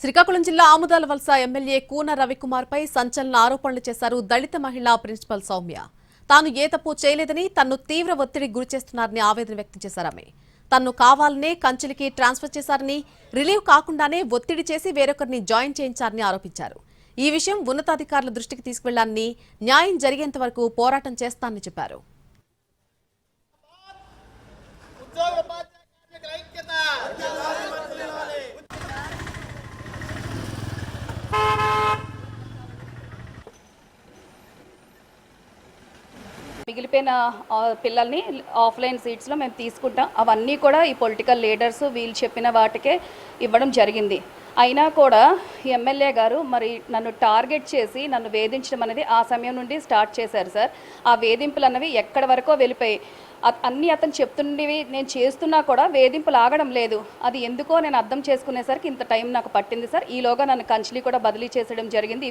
శ్రీకాకుళం జిల్లా ఆముదాల వలస ఎమ్మెల్యే కూన రవికుమార్ పై సంచలన ఆరోపణలు చేశారు దళిత మహిళా ప్రిన్సిపల్ సౌమ్య. తాను ఏ తప్పు చేయలేదని తన్ను తీవ్ర ఒత్తిడికి గురిచేస్తున్నారని ఆవేదన వ్యక్తం చేశారామె. తన్ను కావాలనే కంచెలికి ట్రాన్స్ఫర్ చేశారని, రిలీవ్ కాకుండానే ఒత్తిడి చేసి వేరొకరిని జాయిన్ చేయించారని ఆరోపించారు. ఈ విషయం ఉన్నతాధికారుల దృష్టికి తీసుకెళ్లాలని, న్యాయం జరిగేంత వరకు పోరాటం చేస్తానని చెప్పారు. మిగిలిపోయిన పిల్లల్ని ఆఫ్లైన్ సీట్స్లో మేము తీసుకుంటాం. అవన్నీ కూడా ఈ పొలిటికల్ లీడర్స్ వీళ్ళు చెప్పిన వాటికే ఇవ్వడం జరిగింది. అయినా కూడా ఎమ్మెల్యే గారు మరి నన్ను టార్గెట్ చేసి నన్ను వేధించడం అనేది ఆ సమయం నుండి స్టార్ట్ చేశారు సార్. ఆ వేధింపులు అన్నవి ఎక్కడి వరకో వెళ్ళిపోయి అన్నీ అతను చెప్తుండేవి నేను చేస్తున్నా కూడా వేధింపులు ఆగడం లేదు. అది ఎందుకో నేను అర్థం చేసుకునేసరికి ఇంత టైం నాకు పట్టింది సార్. ఈలోగా నన్ను కంచిలి కూడా బదిలీ చేసడం జరిగింది.